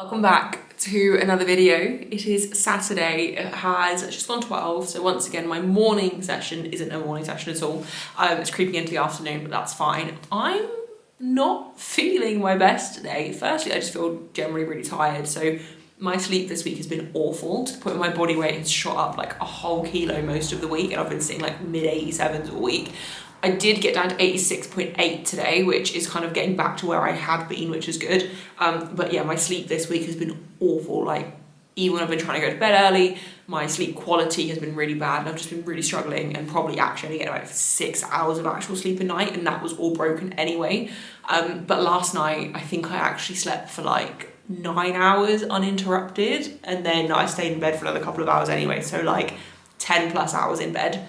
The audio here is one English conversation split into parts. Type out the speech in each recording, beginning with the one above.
Welcome back to another video. It is Saturday, it has just gone 12, so once again my morning session isn't a morning session at all. It's creeping into the afternoon, but that's fine. I'm not feeling my best today. Firstly, I just feel generally really tired, so my sleep this week has been awful to the point where my body weight has shot up like a whole kilo most of the week, and I've been sitting like mid 87s all week. I did get down to 86.8 today, which is kind of getting back to where I had been, which is good. But yeah, my sleep this week has been awful. Like, even when I've been trying to go to bed early, my sleep quality has been really bad, and I've just been really struggling, and probably actually getting about 6 hours of actual sleep a night, and that was all broken anyway. But last night, I think I actually slept for like 9 hours uninterrupted, and then I stayed in bed for another couple of hours anyway, so like 10 plus hours in bed.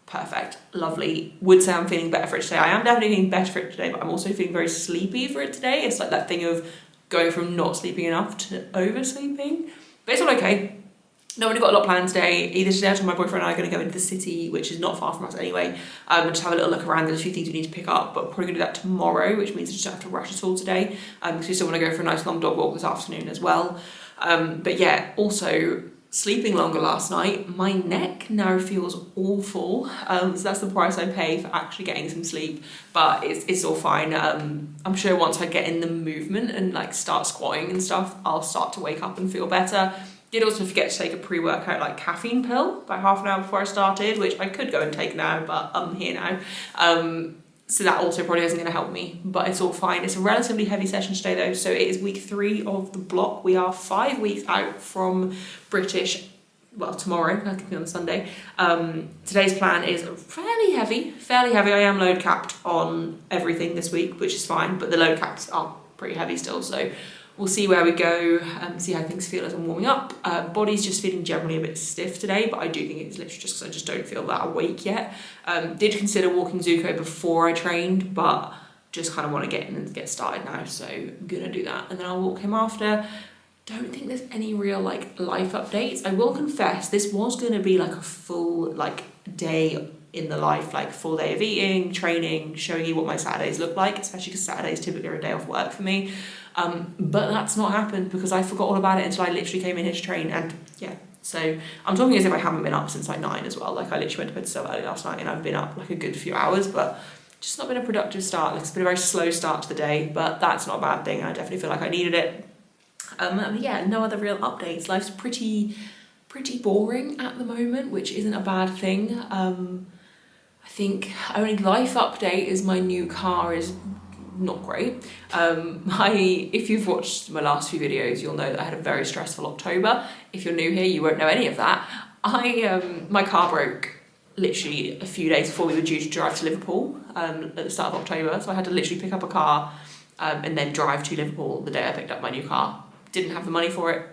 Perfect, lovely. Would say I'm feeling better for it today. I am definitely feeling better for it today, but I'm also feeling very sleepy for it today. It's like that thing of going from not sleeping enough to oversleeping. But it's all okay. Not really got a lot planned today. Either today or my boyfriend and I are going to go into the city, which is not far from us anyway, and just have a little look around. There's a few things we need to pick up, but we're probably going to do that tomorrow, which means I just don't have to rush at all today, because we still want to go for a nice long dog walk this afternoon as well. But yeah, also sleeping longer last night, my neck now feels awful, so that's the price I pay for actually getting some sleep, but it's all fine. I'm sure once I get in the movement and like start squatting and stuff, I'll start to wake up and feel better. Did also forget to take a pre-workout like caffeine pill about half an hour before I started, which I could go and take now, but I'm here now. So that also probably isn't going to help me, but it's all fine. It's a relatively heavy session today though, so it is week 3 of the block. We are 5 weeks out from British, well, tomorrow, that could be on Sunday. Today's plan is fairly heavy. I am load capped on everything this week, which is fine, but the load caps are pretty heavy still, so we'll see where we go, see how things feel as I'm warming up. Body's just feeling generally a bit stiff today, but I do think it's literally just because I just don't feel that awake yet. Did consider walking Zuko before I trained, but just kind of want to get in and get started now, so I'm gonna do that. And then I'll walk him after. Don't think there's any real like life updates. I will confess, this was gonna be like a full like day in the life, like full day of eating, training, showing you what my Saturdays look like, especially because Saturdays typically are a day off work for me. But that's not happened because I forgot all about it until I literally came in here to train, and yeah, so I'm talking as if I haven't been up since like 9 as well. Like I literally went to bed so early last night and I've been up like a good few hours, but just not been a productive start. Like it's been a very slow start to the day, but that's not a bad thing. I definitely feel like I needed it. Yeah, no other real updates. Life's pretty boring at the moment, which isn't a bad thing. I think only life update is my new car is not great. If you've watched my last few videos, you'll know that I had a very stressful October. If you're new here, you won't know any of that. My car broke literally a few days before we were due to drive to Liverpool at the start of October, so I had to literally pick up a car and then drive to Liverpool the day I picked up my new car. Didn't have the money for it,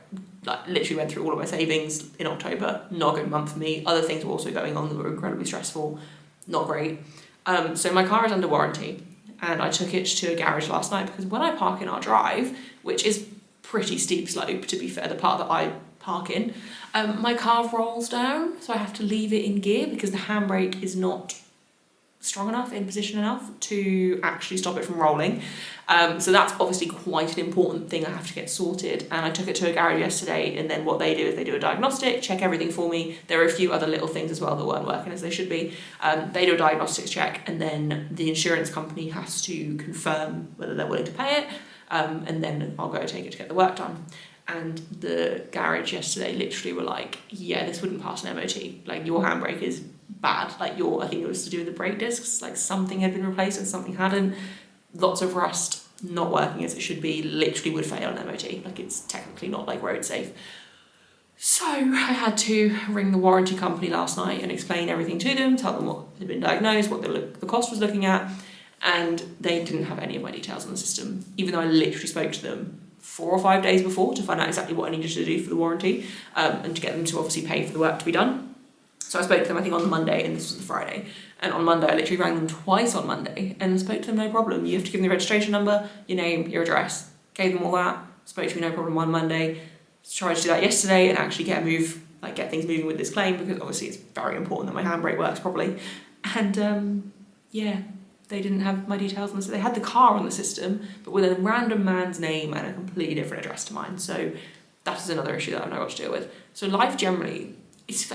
like literally went through all of my savings in October. Not a good month for me. Other things were also going on that were incredibly stressful, not great. So my car is under warranty, and I took it to a garage last night because when I park in our drive, which is pretty steep slope to be fair, the part that I park in, my car rolls down, so I have to leave it in gear because the handbrake is not strong enough, in position enough to actually stop it from rolling. So that's obviously quite an important thing I have to get sorted, and I took it to a garage yesterday, and then what they do is they do a diagnostic, check everything for me. There are a few other little things as well that weren't working as they should be. They do a diagnostics check, and then the insurance company has to confirm whether they're willing to pay it, and then I'll go take it to get the work done. And the garage yesterday literally were like, yeah, this wouldn't pass an MOT, like your handbrake is bad, like I think it was to do with the brake discs, like something had been replaced and something hadn't. Lots of rust, not working as it should be, literally would fail an MOT, like it's technically not like road safe. So I had to ring the warranty company last night and explain everything to them, tell them what had been diagnosed, what the cost was looking at, and they didn't have any of my details on the system, even though I literally spoke to them 4 or 5 days before to find out exactly what I needed to do for the warranty, and to get them to obviously pay for the work to be done. So I spoke to them, I think, on the Monday, and this was the Friday. And on Monday, I literally rang them twice on Monday and spoke to them, no problem. You have to give them the registration number, your name, your address. Gave them all that, spoke to me, no problem, on Monday. Tried to do that yesterday and actually get things moving with this claim, because obviously it's very important that my handbrake works properly. And yeah, they didn't have my details on the system. They had the car on the system, but with a random man's name and a completely different address to mine. So that is another issue that I've now got to deal with. So life generally is,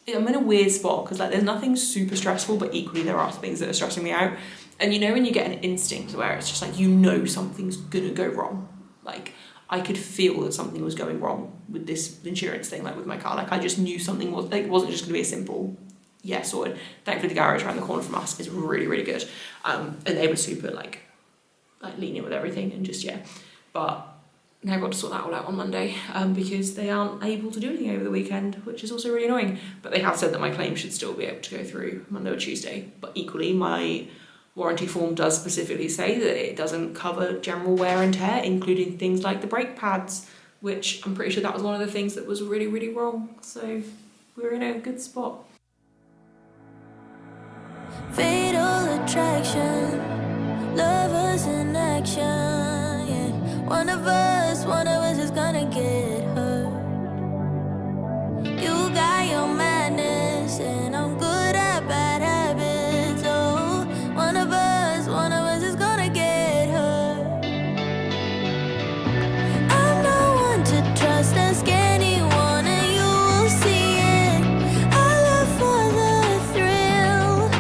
I'm in a weird spot because like there's nothing super stressful, but equally there are things that are stressing me out. And you know when you get an instinct where it's just like, you know something's gonna go wrong. Like I could feel that something was going wrong with this insurance thing, like with my car. Like I just knew something was, like, it wasn't just gonna be a simple, yeah, sorted. Thankfully the garage around the corner from us is really, really good. And they were super like lenient with everything and just, yeah. But now I've got to sort that all out on Monday because they aren't able to do anything over the weekend, which is also really annoying. But they have said that my claim should still be able to go through Monday or Tuesday. But equally, my warranty form does specifically say that it doesn't cover general wear and tear, including things like the brake pads, which I'm pretty sure that was one of the things that was really, really wrong. So we're in a good spot. Fatal attraction, lovers in action, yeah. One of us is gonna get hurt. You got your madness and I'm good at bad habits. Oh, one of us is gonna get hurt. I'm not one to trust, ask anyone and you will see it. I love for the thrill.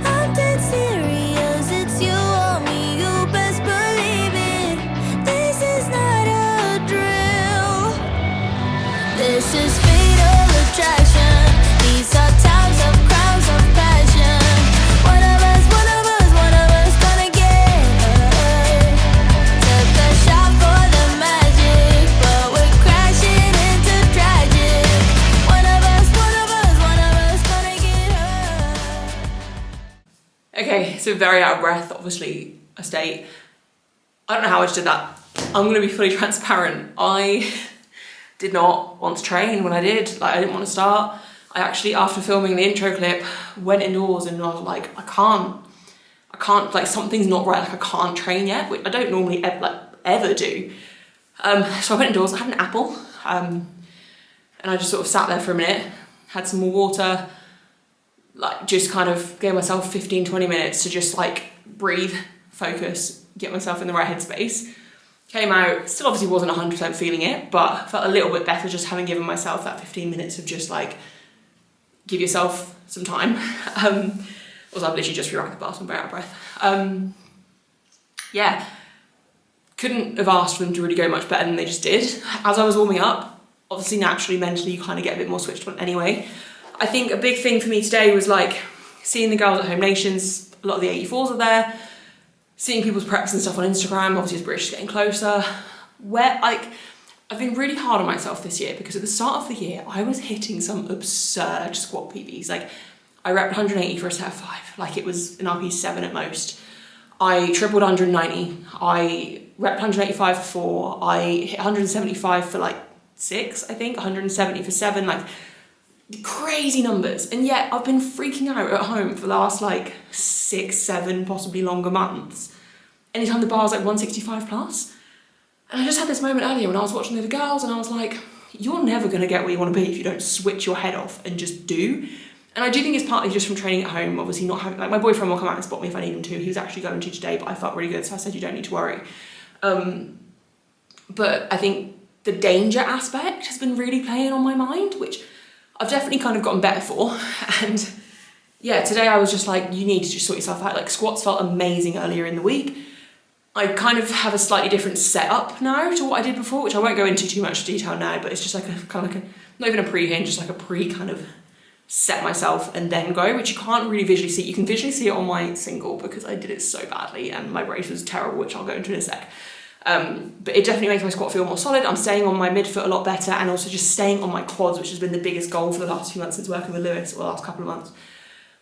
I'm dead serious, it's you or me, you best believe it. This is not a drill. This is fatal attraction. These are times of crowds of passion. One of us gonna get hurt. Took a shot for the magic, but we're crashing into tragic. One of us gonna get hurt. Okay, so very out of breath, obviously a state. I don't know how I just did that. I'm gonna be fully transparent. I did not want to train when I did. Like I didn't want to start. I actually, after filming the intro clip, went indoors and I was like, I can't, like something's not right. Like I can't train yet, which I don't normally ever do. So I went indoors, I had an apple, and I just sort of sat there for a minute, had some more water, like just kind of gave myself 15, 20 minutes to just like breathe, focus, get myself in the right headspace. Came out, still obviously wasn't 100% feeling it, but felt a little bit better just having given myself that 15 minutes of just like, give yourself some time. Also, I've literally just re-racked the bath, I'm very out of breath. Yeah, couldn't have asked for them to really go much better than they just did. As I was warming up, obviously naturally, mentally, you kind of get a bit more switched on anyway. I think a big thing for me today was like seeing the girls at Home Nations, a lot of the 84s are there, seeing people's preps and stuff on Instagram, obviously as British is getting closer, where like, I've been really hard on myself this year because at the start of the year, I was hitting some absurd squat PBs. Like I repped 180 for a set of 5, like it was an RP 7 at most. I tripled 190, I repped 185 for 4, I hit 175 for like 6, I think, 170 for 7, like crazy numbers. And yet I've been freaking out at home for the last like 6, 7, possibly longer months. Anytime the bar's like 165 plus. And I just had this moment earlier when I was watching the other girls and I was like, you're never gonna get where you wanna be if you don't switch your head off and just do. And I do think it's partly just from training at home, obviously not having, like my boyfriend will come out and spot me if I need him to. He was actually going to today, but I felt really good, so I said, you don't need to worry. But I think the danger aspect has been really playing on my mind, which I've definitely kind of gotten better for. And yeah, today I was just like, you need to just sort yourself out. Like squats felt amazing earlier in the week. I kind of have a slightly different setup now to what I did before, which I won't go into too much detail now, but it's just like a kind of like a, not even a pre-hinge, just like a pre kind of set myself and then go, which you can't really visually see. You can visually see it on my single because I did it so badly and my brace was terrible, which I'll go into in a sec. But it definitely makes my squat feel more solid. I'm staying on my midfoot a lot better and also just staying on my quads, which has been the biggest goal for the last few months since working with Lewis, or the last couple of months.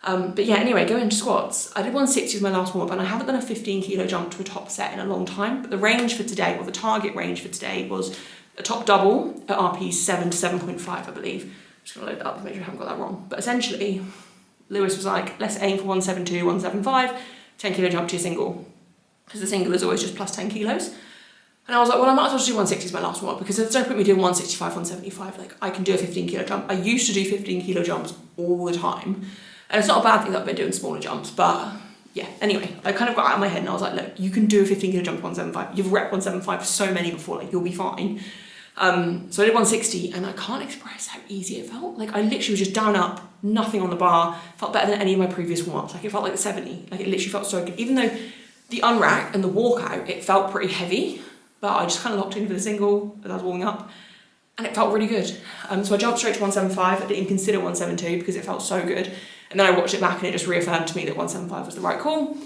But yeah, anyway, going into squats. I did 160 as my last warm up and I haven't done a 15 kilo jump to a top set in a long time, but the range for today, or the target range for today, was a top double at RP 7 to 7.5, I believe. I'm just gonna load that up to make sure I haven't got that wrong. But essentially, Lewis was like, let's aim for 172, 175, 10 kilo jump to your single. Because the single is always just plus 10 kilos. And I was like, well, I might as well just do 160 as my last one, because there's no point me doing 165, 175. Like, I can do a 15 kilo jump. I used to do 15 kilo jumps all the time. And it's not a bad thing that I've been doing smaller jumps, but yeah, anyway, I kind of got out of my head and I was like, look, you can do a 15 kilo jump to 175. You've repped 175 so many before, like you'll be fine. So I did 160 and I can't express how easy it felt. Like I literally was just down, up, nothing on the bar. Felt better than any of my previous warm-ups. Like it felt like the 70. Like it literally felt so good. Even though the unrack and the walkout, it felt pretty heavy, but I just kind of locked in for the single as I was warming up and it felt really good. So I jumped straight to 175. I didn't even consider 172 because it felt so good. And then I watched it back and it just reaffirmed to me that 175 was the right call.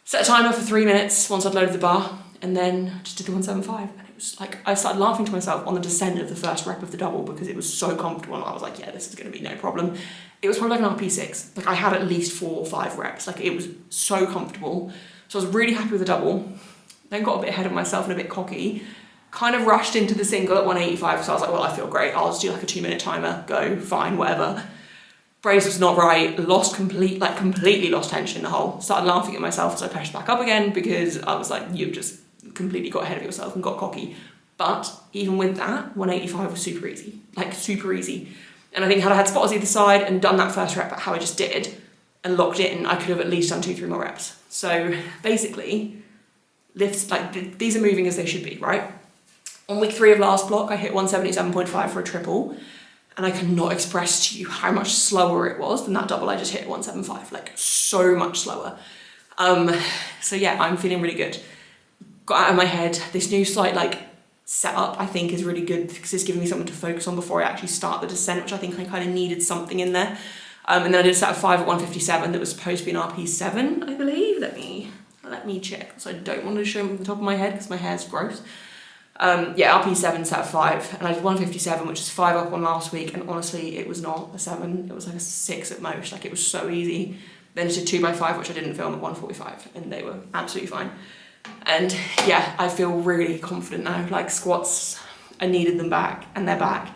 Set a timer for 3 minutes once I'd loaded the bar and then just did the 175. And it was like, I started laughing to myself on the descent of the first rep of the double because it was so comfortable and I was like, yeah, this is going to be no problem. It was probably like an RP6. Like I had at least 4 or 5 reps. Like it was so comfortable. So I was really happy with the double. Then got a bit ahead of myself and a bit cocky. Kind of rushed into the single at 185. So I was like, well, I feel great. I'll just do like a 2-minute timer. Go, fine, whatever. Brace was not right, completely lost tension in the hole. Started laughing at myself as I pushed back up again because I was like, you've just completely got ahead of yourself and got cocky. But even with that, 185 was super easy, like super easy. And I think had I had spotters either side and done that first rep how I just did and locked in, I could have at least done 2-3 more reps. So basically, lifts, like these are moving as they should be, right? On week 3 of last block, I hit 177.5 for a triple. And I cannot express to you how much slower it was than that double I just hit at 175, like so much slower. So yeah, I'm feeling really good. Got out of my head. This new slight like setup I think is really good because it's giving me something to focus on before I actually start the descent, which I think I kind of needed something in there. And then I did a set of 5 at 157 that was supposed to be an RP7, I believe. Let me check. So I don't want to show them from the top of my head because my hair's gross. Yeah, RP7 set of 5, and I did 157, which is 5 up on last week, and honestly, it was not a 7, it was like a 6 at most, like it was so easy. Then I did 2x5, which I didn't film at 145, and they were absolutely fine. And yeah, I feel really confident now, like squats, I needed them back, and they're back.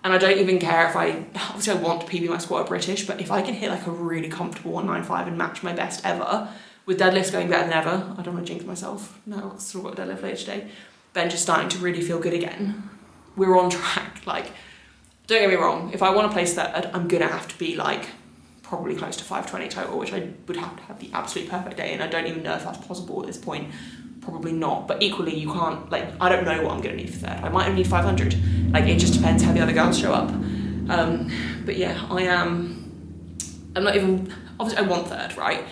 And I don't even care if obviously I want to PB my squat at British, but if I can hit like a really comfortable 195 and match my best ever, with deadlifts going better than ever, I don't want to jinx myself, no, I've still got a deadlift later today. Bench is starting to really feel good again. We're on track. Like, don't get me wrong, if I want to place third, I'm gonna have to be like probably close to 520 total, which I would have to have the absolute perfect day, and I don't even know if that's possible at this point. Probably not, but equally you can't, like, I don't know what I'm gonna need for third. I might only need 500. Like, it just depends how the other girls show up. But yeah, I'm not even, obviously I want third, right?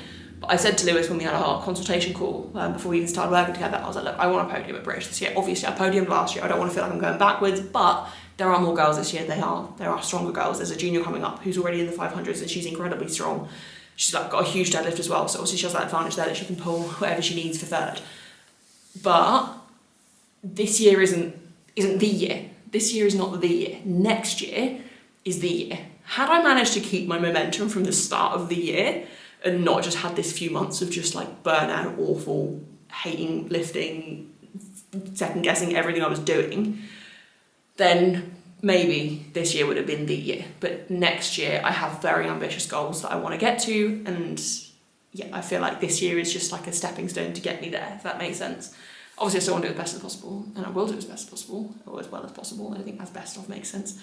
I said to Lewis when we had our consultation call before we even started working together, I was like, look, I want a podium at British this year. Obviously, I podiumed last year. I don't want to feel like I'm going backwards, but there are more girls this year. There are stronger girls. There's a junior coming up who's already in the 500s and she's incredibly strong. She's like got a huge deadlift as well, so obviously she has that advantage there that she can pull whatever she needs for third. But this year isn't the year. This year is not the year. Next year is the year. Had I managed to keep my momentum from the start of the year and not just had this few months of just like burnout, awful, hating lifting, second guessing everything I was doing, then maybe this year would have been the year. But next year I have very ambitious goals that I want to get to, and yeah, I feel like this year is just like a stepping stone to get me there, if that makes sense. Obviously I still want to do it as best as possible, and I will do it as best as possible, or as well as possible. I think as best of makes sense.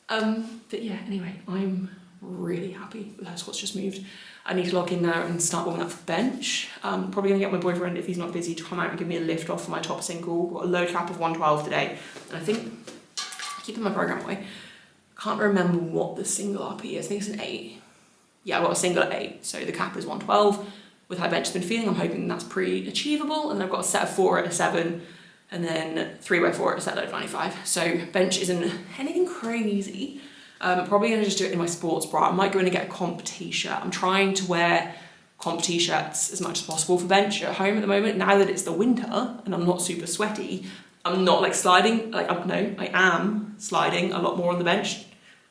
But yeah, anyway, I'm really happy with how squats just moved. I need to log in now and start warming up for bench. Probably gonna get my boyfriend, if he's not busy, to come out and give me a lift off for my top single. Got a load cap of 112 today, and I think, keeping my program away, can't remember what the single RP is. I think it's an 8. Yeah, I got a single at 8, so the cap is 112. With how bench has been feeling, I'm hoping that's pretty achievable, and then I've got a set of 4 at a 7, and then 3x4 at a set load of 95. So bench isn't anything crazy. Probably gonna just do it in my sports bra. I might go in and get a comp t-shirt. I'm trying to wear comp t-shirts as much as possible for bench at home at the moment. Now that it's the winter and I'm not super sweaty, I'm not like sliding, I am sliding a lot more on the bench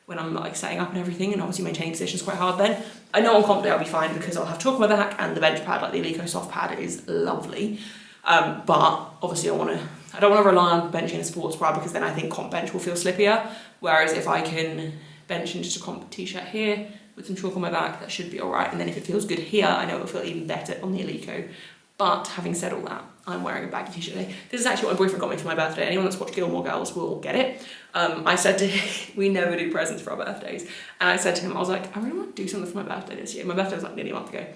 when I'm like setting up and everything, and obviously maintaining positions quite hard then. I know on comp day I'll be fine because I'll have chalk on my back and the bench pad, like the Eleiko soft pad, is lovely. But obviously I don't want to rely on benching in a sports bra because then I think comp bench will feel slippier. Whereas if I can bench in just a comp t-shirt here with some chalk on my back, that should be all right. And then if it feels good here, I know it'll feel even better on the Eleiko. But having said all that, I'm wearing a baggy t-shirt today. This is actually what my boyfriend got me for my birthday. Anyone that's watched Gilmore Girls will get it. I said to him, we never do presents for our birthdays. And I said to him, I was like, I really want to do something for my birthday this year. My birthday was like nearly a month ago.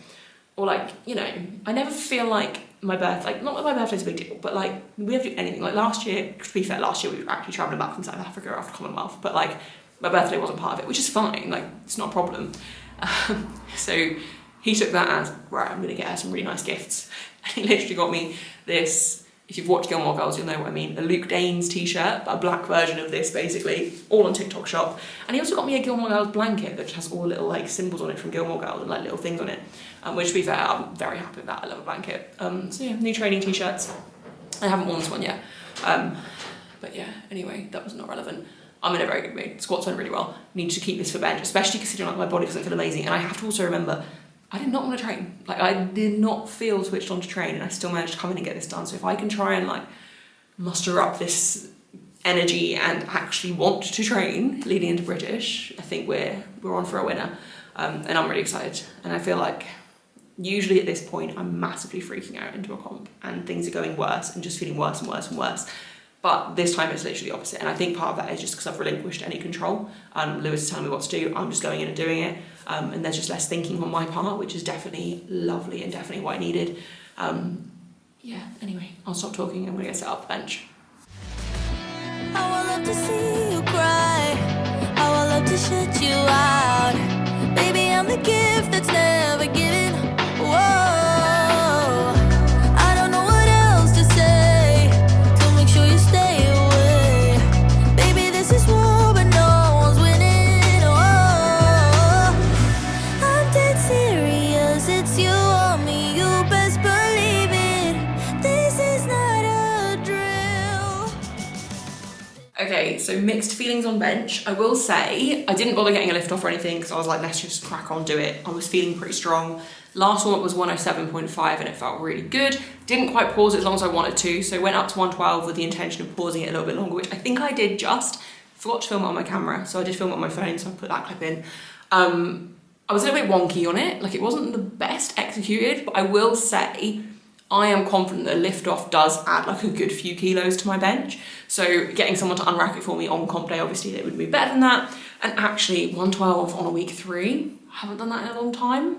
Or like, you know, I never feel like my birthday, like not that my birthday's a big deal, but like we have to do anything. Like last year, to be fair, last year we were actually travelling back from South Africa after Commonwealth, but like my birthday wasn't part of it, which is fine, like it's not a problem. So he took that as, right, I'm gonna get her some really nice gifts. And he literally got me this, if you've watched Gilmore Girls, you'll know what I mean, a Luke Danes t-shirt, a black version of this basically, all on TikTok Shop. And he also got me a Gilmore Girls blanket that just has all little like symbols on it from Gilmore Girls and like little things on it. Which to be fair, I'm very happy with that, I love a blanket. So yeah, new training t-shirts. I haven't worn this one yet. But yeah, anyway, that was not relevant. I'm in a very good mood. Squats went really well. Need to keep this for bench, especially considering like my body doesn't feel amazing. And I have to also remember, I did not want to train. Like I did not feel switched on to train, and I still managed to come in and get this done. So if I can try and like muster up this energy and actually want to train leading into British, I think we're on for a winner. And I'm really excited. And I feel like usually at this point I'm massively freaking out into a comp and things are going worse and just feeling worse and worse and worse. But this time it's literally the opposite. And I think part of that is just because I've relinquished any control. Lewis is telling me what to do. I'm just going in and doing it. And there's just less thinking on my part, which is definitely lovely and definitely what I needed. Yeah, anyway, I'll stop talking. I'm gonna get set up the bench. I would love to see you cry. I would love to shut you out. Baby, I'm the gift that's never given. Whoa. I don't know what else to say to make sure you stay away. Baby, this is war, but no one's winning. Whoa. I'm dead serious. It's you or me. You best believe it. This is not a drill. Okay, so mixed feelings on bench. I will say, I didn't bother getting a lift off or anything because I was like, let's just crack on, do it. I was feeling pretty strong. Last warm-up was 107.5 and it felt really good. Didn't quite pause it as long as I wanted to, so went up to 112 with the intention of pausing it a little bit longer, which I think I did just. Forgot to film it on my camera, so I did film it on my phone, so I put that clip in. I was a little bit wonky on it, like it wasn't the best executed, but I will say I am confident that lift off does add like a good few kilos to my bench. So getting someone to unrack it for me on comp day, obviously they would be better than that. And actually 112 on a week 3, I haven't done that in a long time.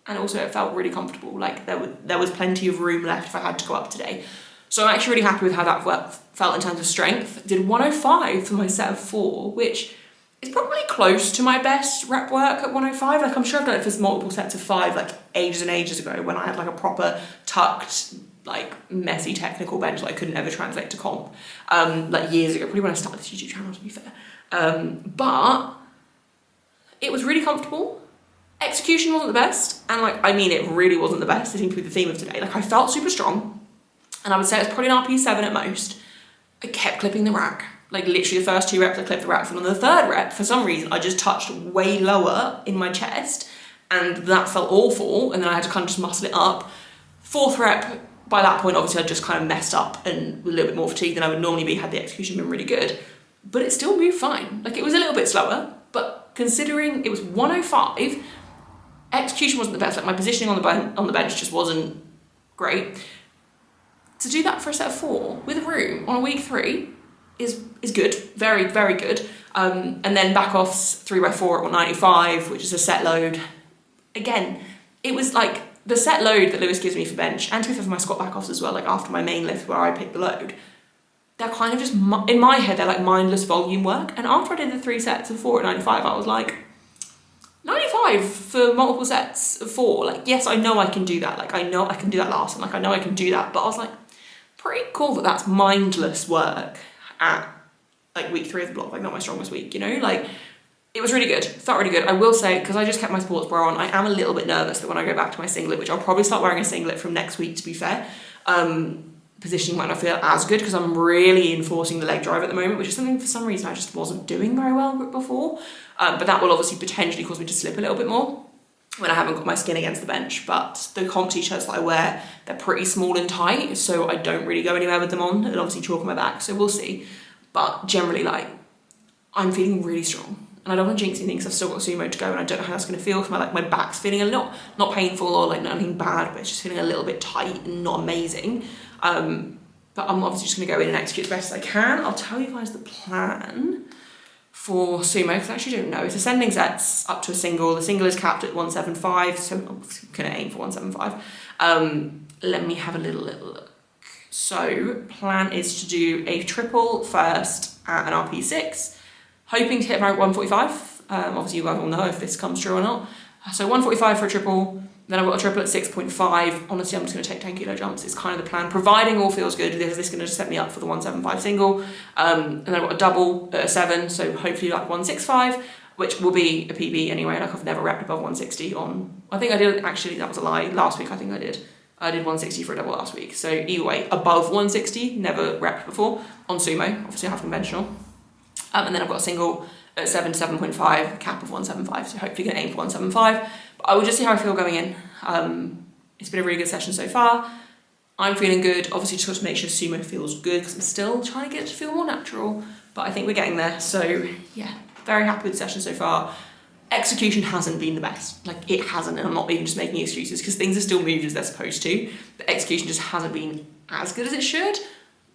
And also it felt really comfortable. Like there was plenty of room left if I had to go up today. So I'm actually really happy with how that felt in terms of strength. Did 105 for my set of 4, which is probably close to my best rep work at 105. Like I'm sure I've done it for multiple sets of 5 like ages and ages ago when I had like a proper tucked, like messy technical bench that I couldn't ever translate to comp. Like years ago, probably when I started this YouTube channel to be fair. But it was really comfortable. Execution wasn't the best. And like, I mean, it really wasn't the best. It seemed to be the theme of today. Like I felt super strong. And I would say it was probably an RP7 at most. I kept clipping the rack. Like literally the first 2 reps I clipped the rack, and on the 3rd rep, for some reason, I just touched way lower in my chest and that felt awful, and then I had to kind of just muscle it up. 4th rep, by that point, obviously I just kind of messed up and was a little bit more fatigued than I would normally be had the execution been really good, but it still moved fine. Like it was a little bit slower, but considering it was 105, execution wasn't the best. Like my positioning on the bench just wasn't great. To do that for a set of 4 with room on a week 3 is good, very, very good. And then back offs 3x4 at 195, which is a set load. Again, it was like the set load that Lewis gives me for bench, and to be fair for my squat back offs as well, like after my main lift where I pick the load, they're kind of just, in my head, they're like mindless volume work. And after I did the 3 sets of 4 at 95, I was like, 95 for multiple sets of 4. Like, yes, I know I can do that. Like, I know I can do that last, and like, I know I can do that. But I was like, pretty cool that that's mindless work at like week 3 of the block, like not my strongest week, you know? Like, it was really good, felt really good. I will say, because I just kept my sports bra on, I am a little bit nervous that when I go back to my singlet, which I'll probably start wearing a singlet from next week to be fair, positioning might not feel as good because I'm really enforcing the leg drive at the moment, which is something for some reason I just wasn't doing very well before. But that will obviously potentially cause me to slip a little bit more when I haven't got my skin against the bench. But the comp t-shirts that I wear, they're pretty small and tight, so I don't really go anywhere with them on, and obviously chalk on my back, so we'll see. But generally, like, I'm feeling really strong. And I don't want to jinx anything because I've still got sumo to go and I don't know how that's going to feel because my back's feeling a lot, not painful or like nothing bad, but it's just feeling a little bit tight and not amazing. But I'm obviously just going to go in and execute as best as I can. I'll tell you guys the plan for sumo, because I actually don't know. It's ascending sets up to a single. The single is capped at 175, so I'm going to aim for 175. Let me have a little look. So plan is to do a triple first at an RP6, hoping to hit around 145. Obviously you guys will know if this comes true or not. So 145 for a triple, then I've got a triple at 6.5. Honestly, I'm just going to take 10 kilo jumps. It's kind of the plan, providing all feels good. This is going to set me up for the 175 single. And then I've got a double at a 7, so hopefully like 165, which will be a PB anyway. Like I've never repped above 160 on, I think I did, actually that was a lie. Last week I think I did 160 for a double last week. So either way, above 160, never repped before on sumo. Obviously I have conventional. And then I've got a single at 7 to 7.5, cap of 175, so hopefully going to aim for 175. But I will just see how I feel going in. It's been a really good session so far. I'm feeling good. Obviously just got to make sure sumo feels good because I'm still trying to get it to feel more natural, but I think we're getting there. So yeah, very happy with the session so far. Execution hasn't been the best. Like it hasn't, and I'm not even just making excuses because things are still moved as they're supposed to. The execution just hasn't been as good as it should.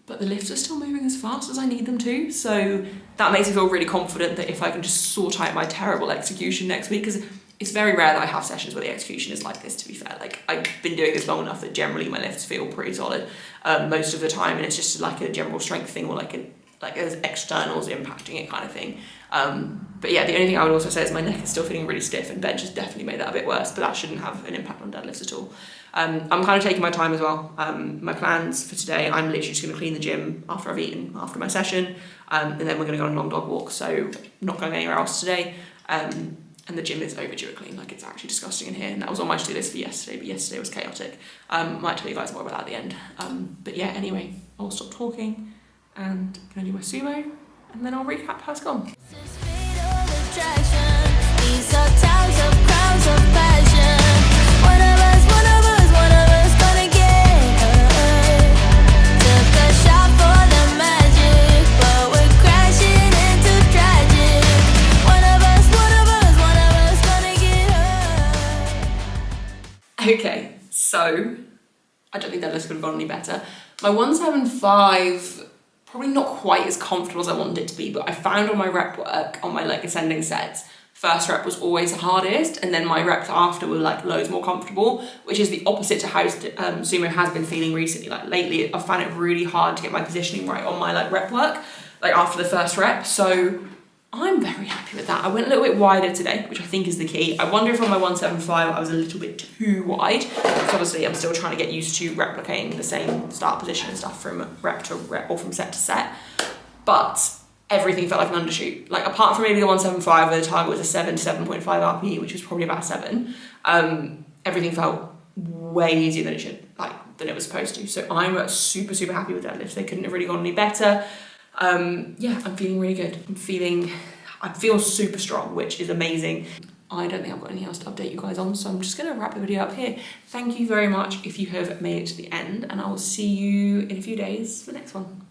But the lifts are still moving as fast as I need them to, so that makes me feel really confident that if I can just sort out my terrible execution next week, because it's very rare that I have sessions where the execution is like this, to be fair. Like, I've been doing this long enough that generally my lifts feel pretty solid most of the time, and it's just like a general strength thing or like there's externals impacting it kind of thing. But yeah, the only thing I would also say is my neck is still feeling really stiff, and bench has definitely made that a bit worse, but that shouldn't have an impact on deadlifts at all. I'm kind of taking my time as well. My plans for today, I'm literally just going to clean the gym after I've eaten, after my session, and then we're going to go on a long dog walk, so not going anywhere else today. And the gym is overdue a clean, like it's actually disgusting in here, and that was on my to-do list for yesterday, but yesterday was chaotic. Might tell you guys more about that at the end. But yeah, anyway, I'll stop talking and gonna do my sumo, and then I'll recap how it's gone. These are times of crowds of passion. One of us gonna get hurt. Took a shot for the magic, but we're crashing into tragic. One of us gonna get hurt. Okay, so I don't think deadlifts could have gone any better. My 175, probably not quite as comfortable as I wanted it to be, but I found on my rep work, on my like ascending sets, first rep was always the hardest, and then my reps after were like loads more comfortable, which is the opposite to how sumo has been feeling recently. Like lately, I found it really hard to get my positioning right on my like rep work, like after the first rep. So I'm very happy with that. I went a little bit wider today, which I think is the key. I wonder if on my 175 I was a little bit too wide, because obviously I'm still trying to get used to replicating the same start position and stuff from rep to rep or from set to set. But everything felt like an undershoot. Like apart from maybe the 175 where the target was a 7 to 7.5 RPE, which was probably about 7, everything felt way easier than it should, like than it was supposed to. So I'm super, super happy with deadlifts. They couldn't have really gone any better. Yeah, I'm feeling really good. I feel super strong, which is amazing. I don't think I've got anything else to update you guys on, so I'm just gonna wrap the video up here. Thank you very much if you have made it to the end, and I will see you in a few days for the next one.